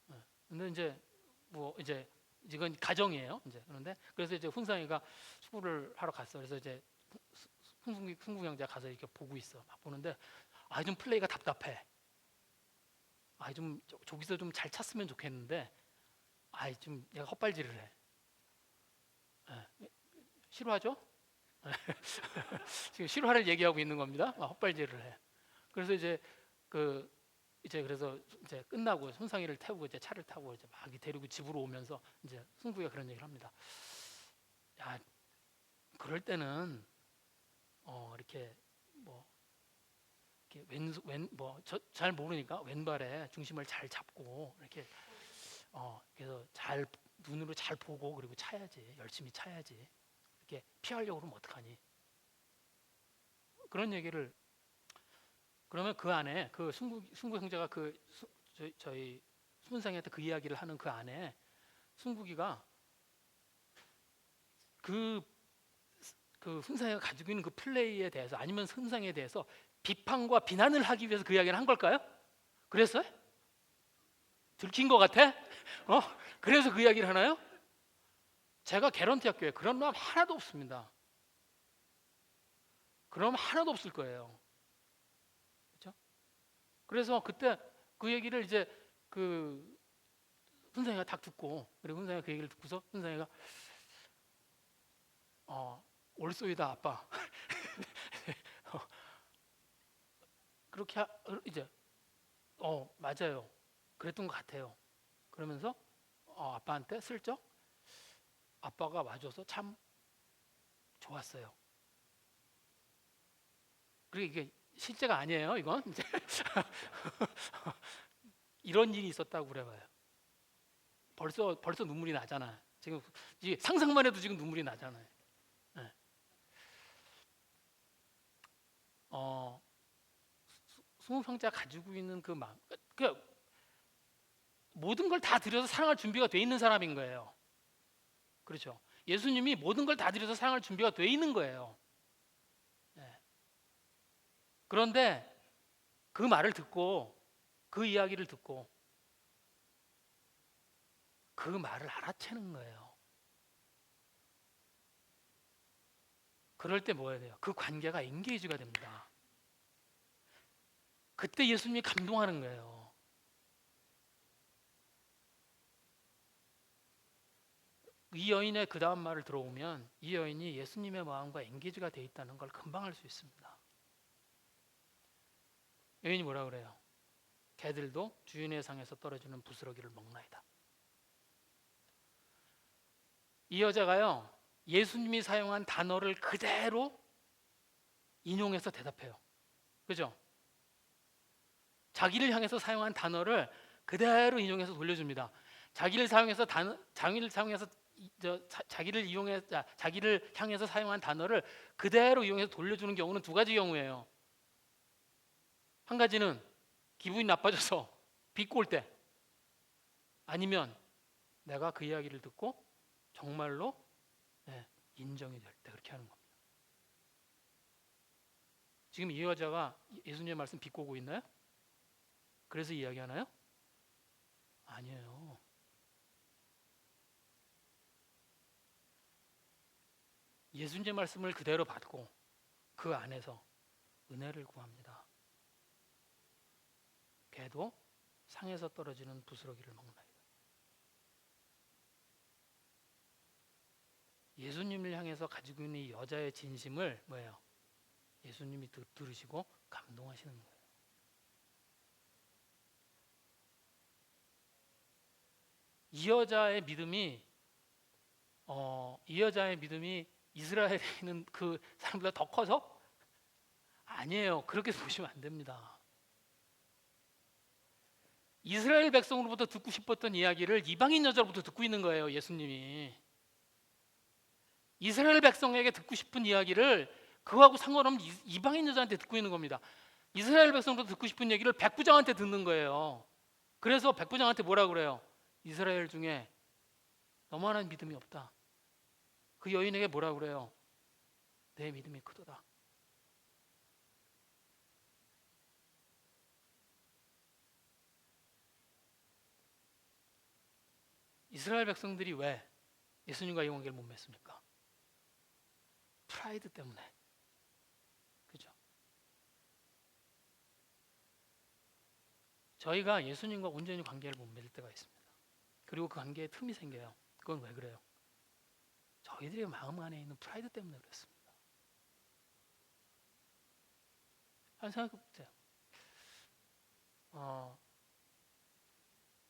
네. 근데 이제 뭐 이제 이건 가정이에요. 이제 그런데 그래서 이제 훈상이가 축구를 하러 갔어. 그래서 이제 승국 형제가 가서 이렇게 보고 있어. 막 보는데 좀 플레이가 답답해. 좀 저기서 좀 잘 찼으면 좋겠는데 좀 얘가 헛발질을 해. 네. 싫어하죠? 지금 실화를 얘기하고 있는 겁니다. 헛발질을 해. 그래서 그래서 이제 끝나고 손상이를 태우고 이제 차를 타고 이제 막 데리고 집으로 오면서 이제 승국이가 그런 얘기를 합니다. 야, 그럴 때는 이렇게 뭐 이렇게 잘 모르니까 왼발에 중심을 잘 잡고 이렇게 그래서 잘 눈으로 잘 보고 그리고 차야지 열심히 차야지 이렇게 피하려고 그러면 어떡하니? 그런 얘기를 그러면 그 안에 그 승국 형제가 저희 순상이한테 그 이야기를 하는 그 안에 순국이가 그 훈상이가 가지고 있는 그 플레이에 대해서 아니면 훈상에 대해서 비판과 비난을 하기 위해서 그 이야기를 한 걸까요? 그랬어요? 들킨 것 같아? 그래서 그 이야기를 하나요? 제가 개런티 학교에 그런 마음 하나도 없습니다. 그런 마음 하나도 없을 거예요. 그렇죠? 그래서 그때 그 얘기를 이제 그 훈상이가 딱 듣고, 그리고 훈상이가 그 얘기를 듣고서 훈상이가 올소이다 아빠. 그렇게 이제 맞아요. 그랬던 것 같아요. 그러면서 아빠한테 슬쩍 아빠가 와줘서 참 좋았어요. 그리고 이게 실제가 아니에요. 이건 이제 이런 일이 있었다고 그래봐요. 벌써 눈물이 나잖아. 지금 상상만 해도 지금 눈물이 나잖아요. 네. 수흥성자 가지고 있는 그 마음, 그 모든 걸 다 들여서 사랑할 준비가 돼 있는 사람인 거예요. 그렇죠? 예수님이 모든 걸 다 들여서 사랑할 준비가 돼 있는 거예요. 네. 그런데 그 말을 듣고 그 이야기를 듣고 그 말을 알아채는 거예요. 그럴 때 뭐 해야 돼요? 그 관계가 엔게이지가 됩니다. 그때 예수님이 감동하는 거예요. 이 여인의 그 다음 말을 들어오면 이 여인이 예수님의 마음과 엔게이지가 돼 있다는 걸 금방 알 수 있습니다. 여인이 뭐라 그래요? 개들도 주인의 상에서 떨어지는 부스러기를 먹나이다. 이 여자가요, 예수님이 사용한 단어를 그대로 인용해서 대답해요. 그죠? 자기를 향해서 사용한 단어를 그대로 인용해서 돌려줍니다. 자기를 향해서 사용한 단어를 그대로 이용해서 돌려주는 경우는 두 가지 경우예요. 한 가지는 기분이 나빠져서 비꼬을 때, 아니면 내가 그 이야기를 듣고 정말로 인정이 될 때 그렇게 하는 겁니다. 지금 이 여자가 예수님의 말씀 비꼬고 있나요? 그래서 이야기하나요? 아니에요. 예수님의 말씀을 그대로 받고 그 안에서 은혜를 구합니다. 개도 상에서 떨어지는 부스러기를 먹나이다. 예수님을 향해서 가지고 있는 이 여자의 진심을 뭐예요? 예수님이 들으시고 감동하시는 거예요. 이 여자의 믿음이 이스라엘에 있는 그 사람보다 더 커서? 아니에요. 그렇게 보시면 안 됩니다. 이스라엘 백성으로부터 듣고 싶었던 이야기를 이방인 여자로부터 듣고 있는 거예요. 예수님이 이스라엘 백성에게 듣고 싶은 이야기를 그거하고 상관없는 이방인 여자한테 듣고 있는 겁니다. 이스라엘 백성으로부터 듣고 싶은 얘기를 백부장한테 듣는 거예요. 그래서 백부장한테 뭐라 그래요? 이스라엘 중에 너만한 믿음이 없다. 그 여인에게 뭐라 그래요? 내 믿음이 크도다. 이스라엘 백성들이 왜 예수님과 이 관계를 못 맺습니까? 프라이드 때문에. 그죠? 저희가 예수님과 온전히 관계를 못 맺을 때가 있습니다. 그리고 그 관계에 틈이 생겨요. 그건 왜 그래요? 저희들의 마음 안에 있는 프라이드 때문에 그렇습니다. 한 생각해 보세요.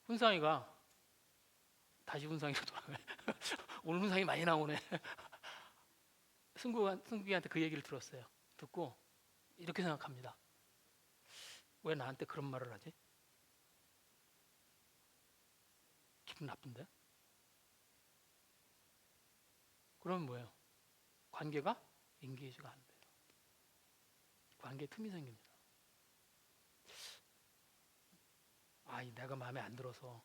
훈상이가 다시 훈상이로 돌아가요. 오늘 훈상이 많이 나오네. 승국이한테 그 얘기를 들었어요. 듣고 이렇게 생각합니다. 왜 나한테 그런 말을 하지? 기분 나쁜데? 그러면 뭐예요? 관계가 인게이지가 안 돼요. 관계에 틈이 생깁니다. 내가 마음에 안 들어서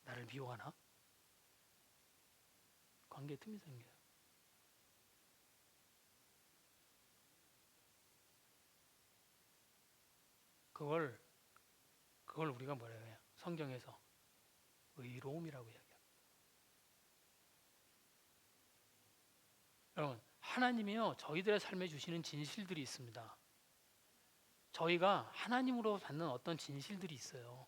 나를 미워하나? 관계에 틈이 생겨요. 그걸 우리가 뭐라 해요? 성경에서 의로움이라고 이야기합니다. 여러분, 하나님이요 저희들의 삶에 주시는 진실들이 있습니다. 저희가 하나님으로 받는 어떤 진실들이 있어요.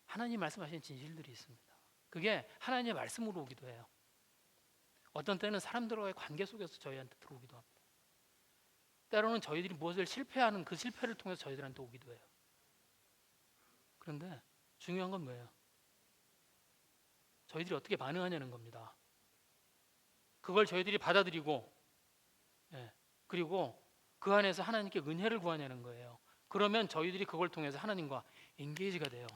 하나님 말씀하시는 진실들이 있습니다. 그게 하나님의 말씀으로 오기도 해요. 어떤 때는 사람들과의 관계 속에서 저희한테 들어오기도 합니다. 때로는 저희들이 무엇을 실패하는 그 실패를 통해서 저희들한테 오기도 해요. 그런데 중요한 건 뭐예요? 저희들이 어떻게 반응하냐는 겁니다. 그걸 저희들이 받아들이고, 그리고 그 안에서 하나님께 은혜를 구하냐는 거예요. 그러면 저희들이 그걸 통해서 하나님과 엔게이지가 돼요.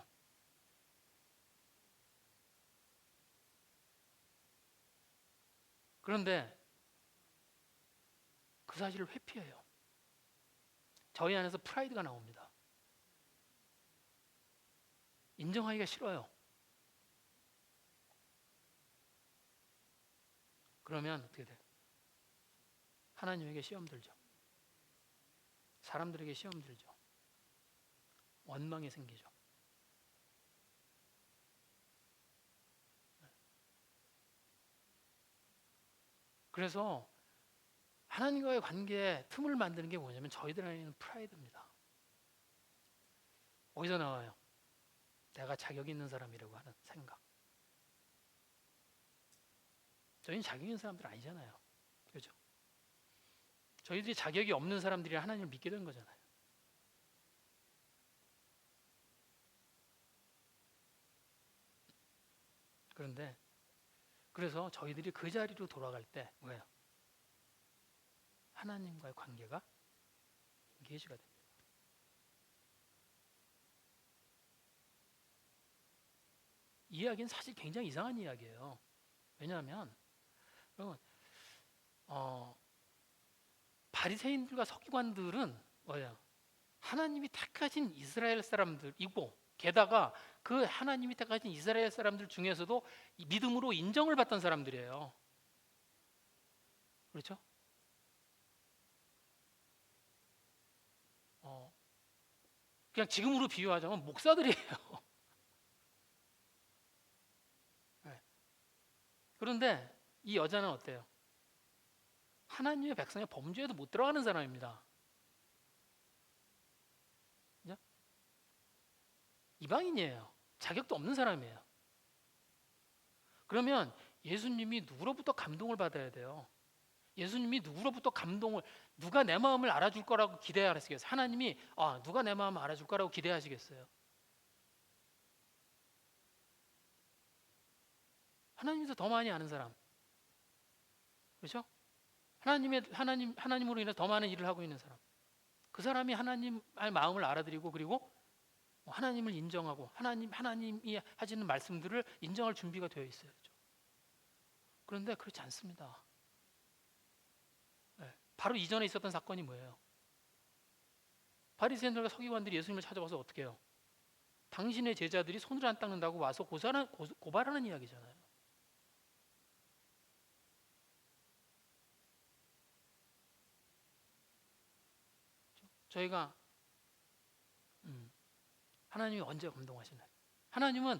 그런데 그 사실을 회피해요. 저희 안에서 프라이드가 나옵니다. 인정하기가 싫어요. 그러면 어떻게 돼요? 하나님에게 시험 들죠. 사람들에게 시험 들죠. 원망이 생기죠. 그래서 하나님과의 관계에 틈을 만드는 게 뭐냐면 저희들 안에 있는 프라이드입니다. 어디서 나와요? 내가 자격 있는 사람이라고 하는 생각. 저희는 자격 있는 사람들 아니잖아요. 그렇죠? 저희들이 자격이 없는 사람들이 하나님을 믿게 된 거잖아요. 그런데 그래서 저희들이 그 자리로 돌아갈 때 뭐예요? 하나님과의 관계가 인게이지가 됩니다. 이 이야기는 사실 굉장히 이상한 이야기예요. 왜냐하면 여러분, 바리새인들과 서기관들은 뭐예요? 하나님이 택하신 이스라엘 사람들이고 게다가 그 하나님이 택하신 이스라엘 사람들 중에서도 믿음으로 인정을 받던 사람들이에요. 그렇죠? 그냥 지금으로 비유하자면 목사들이에요. 네. 그런데 이 여자는 어때요? 하나님의 백성의 범죄에도 못 들어가는 사람입니다. 그죠? 이방인이에요. 자격도 없는 사람이에요. 그러면 예수님이 누구로부터 감동을 받아야 돼요? 예수님이 누구로부터 감동을, 누가 내 마음을 알아줄 거라고 기대하시겠어요? 하나님이 누가 내 마음을 알아줄 거라고 기대하시겠어요? 하나님에서 더 많이 아는 사람, 그렇죠? 하나님으로 인해 더 많은 일을 하고 있는 사람, 그 사람이 하나님의 마음을 알아들이고 그리고 하나님을 인정하고 하나님이 하시는 말씀들을 인정할 준비가 되어 있어야죠. 그런데 그렇지 않습니다. 바로 이전에 있었던 사건이 뭐예요? 바리새인들과 서기관들이 예수님을 찾아와서 어떻게 해요? 당신의 제자들이 손을 안 닦는다고 와서 고발하는 이야기잖아요. 저희가 하나님이 언제 감동하시나요? 하나님은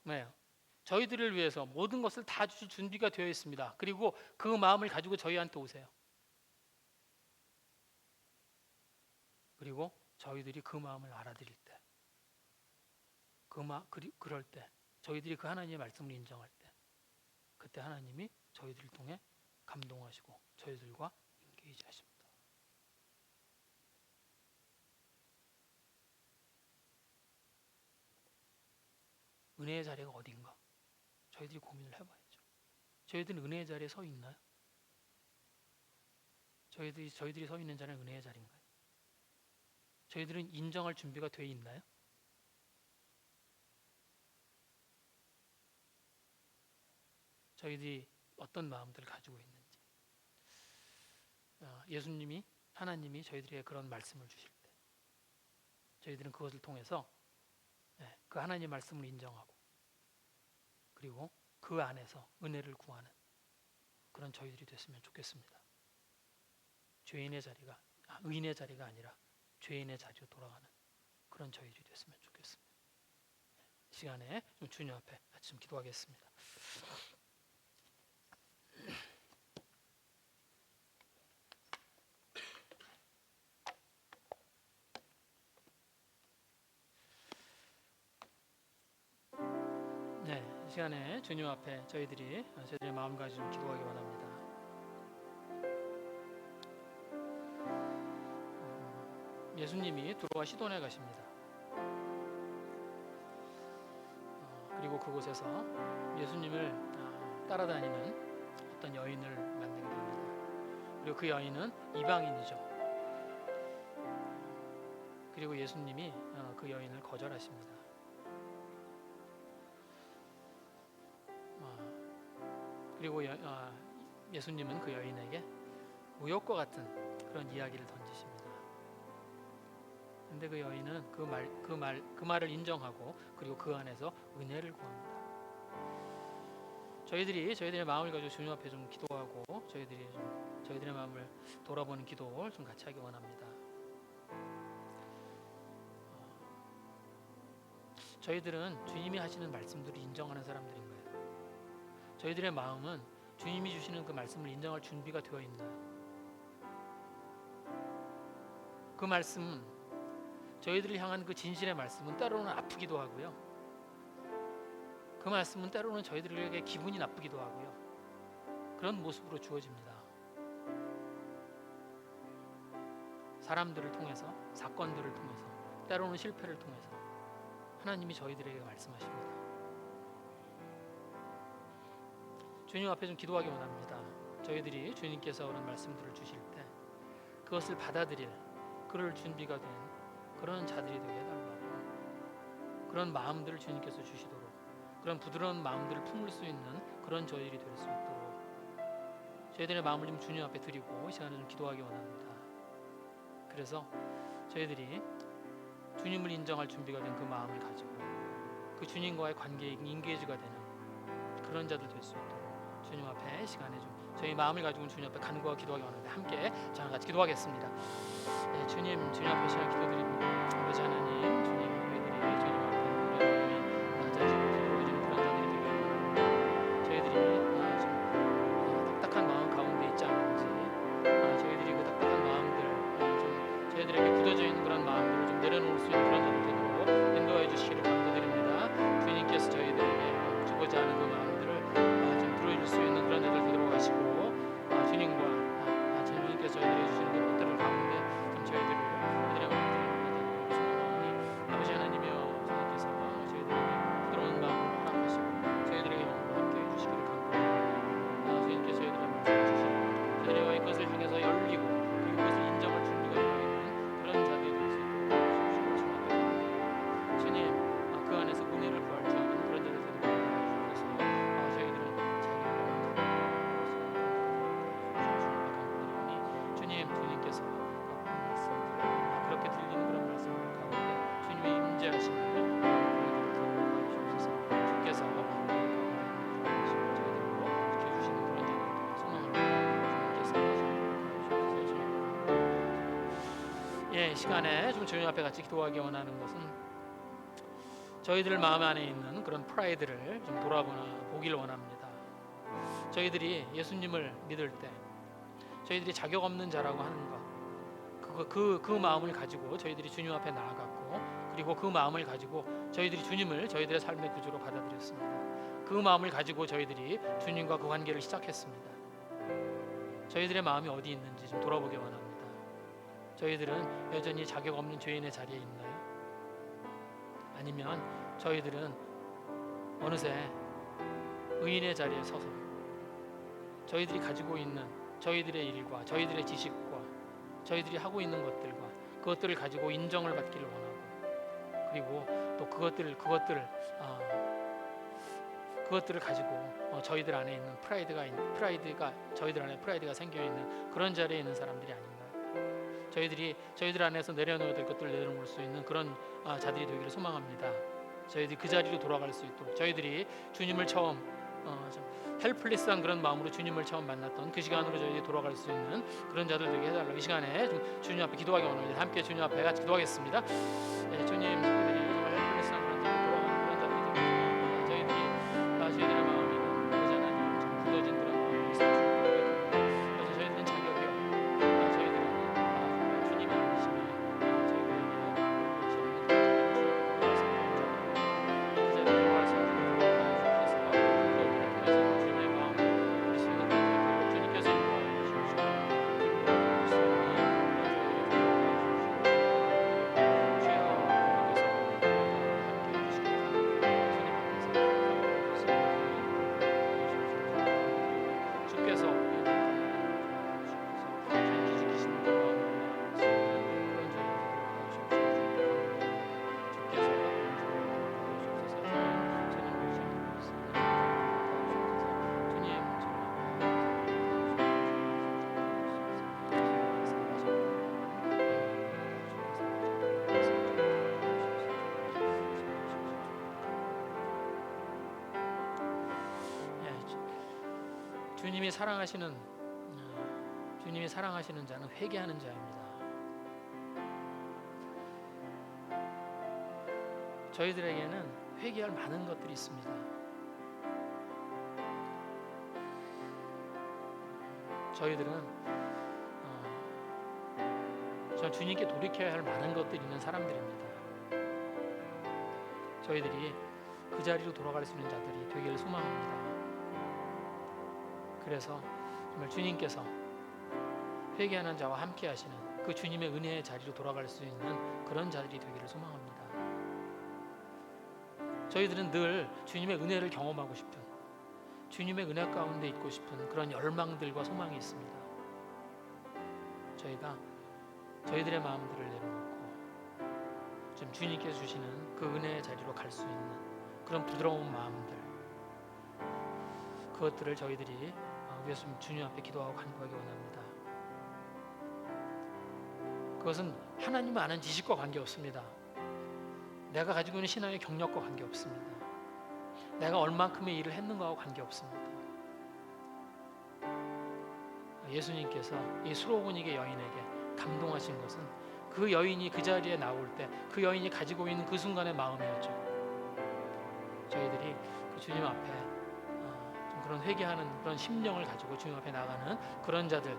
뭐예요? 저희들을 위해서 모든 것을 다 주실 준비가 되어 있습니다. 그리고 그 마음을 가지고 저희한테 오세요. 그리고 저희들이 그 마음을 알아들일 때, 그럴 때, 저희들이 그 하나님의 말씀을 인정할 때, 그때 하나님이 저희들을 통해 감동하시고 저희들과 인게이지 하십니다. 은혜의 자리가 어딘가? 저희들이 고민을 해봐야죠. 저희들은 은혜의 자리에 서 있나요? 저희들이 서 있는 자리는 은혜의 자리인가요? 저희들은 인정할 준비가 되어 있나요? 저희들이 어떤 마음들을 가지고 있는지. 하나님이 저희들에게 그런 말씀을 주실 때 저희들은 그것을 통해서 그 하나님의 말씀을 인정하고 그리고 그 안에서 은혜를 구하는 그런 저희들이 됐으면 좋겠습니다. 의인의 자리가 아니라 죄인의 자리로 돌아가는 그런 저희들이 됐으면 좋겠습니다. 이 시간에 좀 주님 앞에 같이 좀 기도하겠습니다. 네, 이 시간에 주님 앞에 저희들의 마음 가지고 좀 기도하기 원합니다. 예수님이 두로와 시돈에 가십니다. 그리고 그곳에서 예수님을 따라다니는 어떤 여인을 만나게 됩니다. 그리고 그 여인은 이방인이죠. 그리고 예수님이 그 여인을 거절하십니다. 그리고 예수님은 그 여인에게 우욕과 같은 그런 이야기를 던지십니다. 근데 그 여인은 그 말을 인정하고 그리고 그 안에서 은혜를 구합니다. 저희들의 마음을 가지고 주님 앞에 좀 기도하고 저희들의 마음을 돌아보는 기도를 좀 같이 하기 원합니다. 저희들은 주님이 하시는 말씀들을 인정하는 사람들인 거예요. 저희들의 마음은 주님이 주시는 그 말씀을 인정할 준비가 되어 있나요? 그 말씀은 저희들을 향한 그 진실의 말씀은 때로는 아프기도 하고요. 그 말씀은 때로는 저희들에게 기분이 나쁘기도 하고요. 그런 모습으로 주어집니다. 사람들을 통해서, 사건들을 통해서, 때로는 실패를 통해서 하나님이 저희들에게 말씀하십니다. 주님 앞에 좀 기도하기 원합니다. 저희들이 주님께서 그런 말씀들을 주실 때 그것을 받아들일 그럴 준비가 된 그런 자들이 되게 해달라고, 그런 마음들을 주님께서 주시도록, 그런 부드러운 마음들을 품을 수 있는 그런 저희들이 될 수 있도록 저희들의 마음을 좀 주님 앞에 드리고 이 시간에 좀 기도하기 원합니다. 그래서 저희들이 주님을 인정할 준비가 된 그 마음을 가지고 그 주님과의 관계에 인게이지가 되는 그런 자들 될 수 있도록 주님 앞에 시간에 좀 저희 마음을 가지고 주님 앞에 간구하고 기도하기 원하는데 함께 저랑 같이 기도하겠습니다. 네, 주님 앞에 시간 기도드립니다. 아버지 하나님, 주님 저희들이 주님 앞에 우리 마음이 낮아지고 부드러워지는 그런 자들이 되게 원합니다. 저희들이 좀 딱딱한 마음 가운데 있지 않은지 저희들이 그 딱딱한 마음들 좀 저희들에게 굳어져 있는 그런 마음들을 좀 내려놓을 수 있는 그런 자들 되도록 인도해 주시기를 간구드립니다. 주님께서 저희들에게 주고자 하는 그 마음들을 좀 들어줄 수 있는 그런 자들 되도록 하시고 주님과 주님께서 저희들에게 주시는 그 것들을 가운데 좀 저희들의 마음들을 소망하오니 아버지 하나님이여, 주님께서 저희들에게 부드러운 마음을 허락하시고 저희들에게 영으로 함께해 주시기를 간구합니다. 주님께서 저희들의 말씀을 주시고 저희들의 그것을 향해서 열리고 그리고 그것을 인정할 준비가 되어 있는 그런 자들이 될 수 있도록 도와주시고 주님 그 안에서 은혜를 구할 줄 아는 그런 자들 되도록 주셔서 저희들은 주님께서 말씀들 그렇게 들리는 그런 말씀들 가운데 주님의 임재하심을 주옵소서. 주께서 저희들로 지켜주시는 그런 자들 소망합니다. 주님께서 이 시간에 좀 주님 앞에 같이 기도하기 원하는 것은 저희들 마음 안에 있는 그런 프라이드를 좀 보기를 원합니다. 저희들이 예수님을 믿을 때 저희들이 자격 없는 자라고 하는 것, 그 마음을 가지고 저희들이 주님 앞에 나아갔고 그리고 그 마음을 가지고 저희들이 주님을 저희들의 삶의 구주로 받아들였습니다. 그 마음을 가지고 저희들이 주님과 그 관계를 시작했습니다. 저희들의 마음이 어디 있는지 좀 돌아보기 원합니다. 저희들은 여전히 자격 없는 죄인의 자리에 있나요? 아니면 저희들은 어느새 의인의 자리에 서서 저희들이 가지고 있는 저희들의 일과 저희들의 지식과 저희들이 하고 있는 것들과 그것들을 가지고 인정을 받기를 원하고 그리고 또 그것들을 가지고 저희들 안에 있는 프라이드가 저희들 안에 프라이드가 생겨 있는 그런 자리에 있는 사람들이 아닌가요? 저희들 안에서 내려놓아야 될 것들을 내려놓을 수 있는 그런 자들이 되기를 소망합니다. 저희들이 그 자리로 돌아갈 수 있도록, 저희들이 주님을 처음 좀 헬플리스한 그런 마음으로 주님을 처음 만났던 그 시간으로 저희들이 돌아갈 수 있는 그런 자들 되게 해달라고 이 시간에 좀 주님 앞에 기도하기 원합니다. 함께 주님 앞에 같이 기도하겠습니다. 네, 주님, 저희들이 정말 헬플리스한 그런 자리로 돌아가는 그런 자들이 되기 원합니다. 저희들이 저희들의 마음이 여전하니 좀 굳어진 그런 마음이 있어요. 그래서 저희들은 자격이 없고 저희들은 정말 주님의 아니심에 저희들에게 그것이 없는 그 자리로 돌아갈 수 있도록 주님이 사랑하시는 자는 회개하는 자입니다. 저희들에게는 회개할 많은 것들이 있습니다. 저희들은 주님께 돌이켜야 할 많은 것들이 있는 사람들입니다. 저희들이 그 자리로 돌아갈 수 있는 자들이 되기를 소망합니다. 그래서 정말 주님께서 회개하는 자와 함께 하시는 그 주님의 은혜의 자리로 돌아갈 수 있는 그런 자들이 되기를 소망합니다. 저희들은 늘 주님의 은혜를 경험하고 싶은, 주님의 은혜 가운데 있고 싶은 그런 열망들과 소망이 있습니다. 저희가 저희들의 마음들을 내려놓고 좀 주님께서 주시는 그 은혜의 자리로 갈 수 있는 그런 부드러운 마음들, 그것들을 저희들이 위해서 주님 앞에 기도하고 간구하기 원합니다. 그것은 하나님을 아는 지식과 관계없습니다. 내가 가지고 있는 신앙의 경력과 관계없습니다. 내가 얼만큼의 일을 했는가와 관계없습니다. 예수님께서 이 수로보니게 여인에게 감동하신 것은 그 여인이 그 자리에 나올 때 그 여인이 가지고 있는 그 순간의 마음이었죠. 저희들이 그 주님 앞에 좀 그런 회개하는 그런 심령을 가지고 주님 앞에 나가는 그런 자들,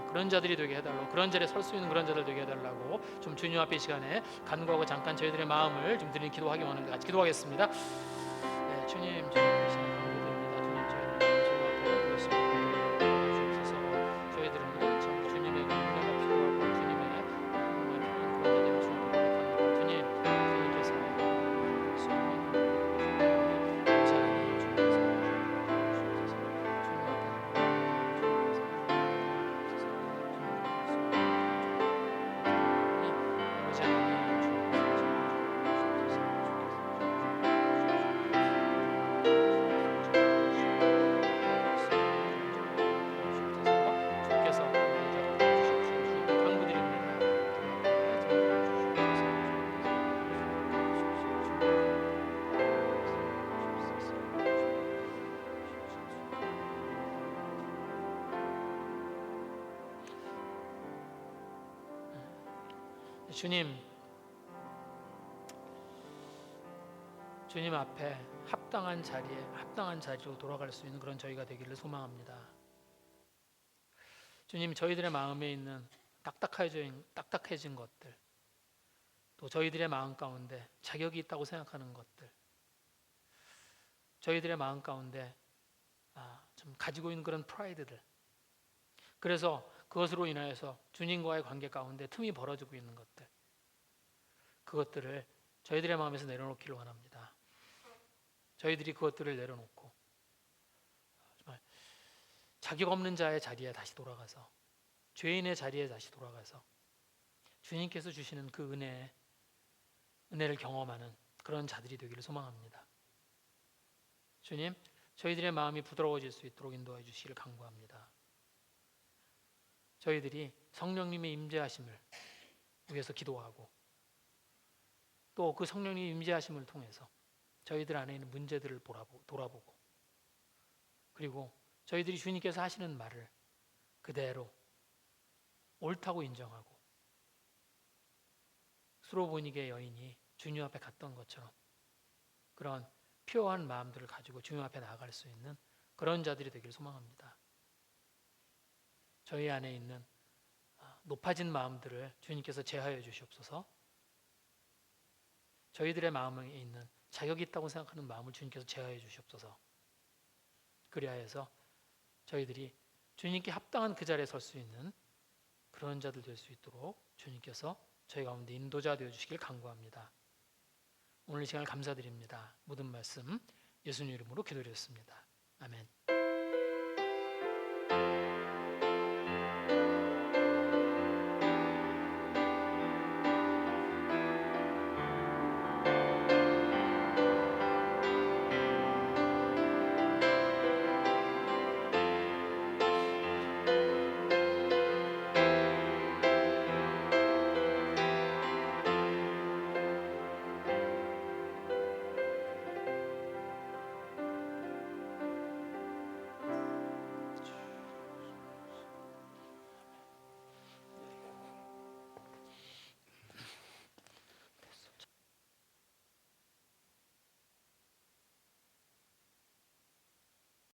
그런 자들이 되게 해달라고, 그런 자리에 설 수 있는 그런 자들 되게 해달라고 좀 주님 앞에 이 시간에 간구하고 잠깐 저희들의 마음을 좀 드리는 기도하기 원하는데 같이 기도하겠습니다. 네, 주님, 주님 앞에 기도드립니다. 주님, 저희들 주님 앞에 모였습니다. 주옵소서. 저희들은 참 주님의 은혜가 필요하고 주님의 정말 필요한 그런 자들이 주님 앞에 갑니다. 주님께서 주님 앞에 합당한 자리로 돌아갈 수 있는 그런 저희가 되기를 소망합니다. 주님, 저희들의 마음에 있는 딱딱해진 것들, 또 저희들의 마음 가운데 자격이 있다고 생각하는 것들, 저희들의 마음 가운데 좀 가지고 있는 그런 프라이드들, 그래서 그것으로 인하여서 주님과의 관계 가운데 틈이 벌어지고 있는 것들, 그것들을 저희들의 마음에서 내려놓기를 원합니다. 저희들이 그것들을 내려놓고 정말 자격 없는 자의 자리에 다시 돌아가서, 죄인의 자리에 다시 돌아가서 주님께서 주시는 그 은혜를 경험하는 그런 자들이 되기를 소망합니다. 주님, 저희들의 마음이 부드러워질 수 있도록 인도해 주시기를 간구합니다. 저희들이 성령님의 임재하심을 위해서 기도하고 또 그 성령의 임재하심을 통해서 저희들 안에 있는 문제들을 돌아보고 그리고 저희들이 주님께서 하시는 말을 그대로 옳다고 인정하고 수로보니게 여인이 주님 앞에 갔던 것처럼 그런 피어한 마음들을 가지고 주님 앞에 나아갈 수 있는 그런 자들이 되기를 소망합니다. 저희 안에 있는 높아진 마음들을 주님께서 제하여 주시옵소서. 저희들의 마음에 있는 자격이 있다고 생각하는 마음을 주님께서 제하여 주시옵소서. 그리하여서 저희들이 주님께 합당한 그 자리에 설 수 있는 그런 자들 될 수 있도록 주님께서 저희 가운데 인도자 되어 주시길 간구합니다. 오늘 이 시간을 감사드립니다. 모든 말씀 예수님 이름으로 기도드렸습니다. 아멘.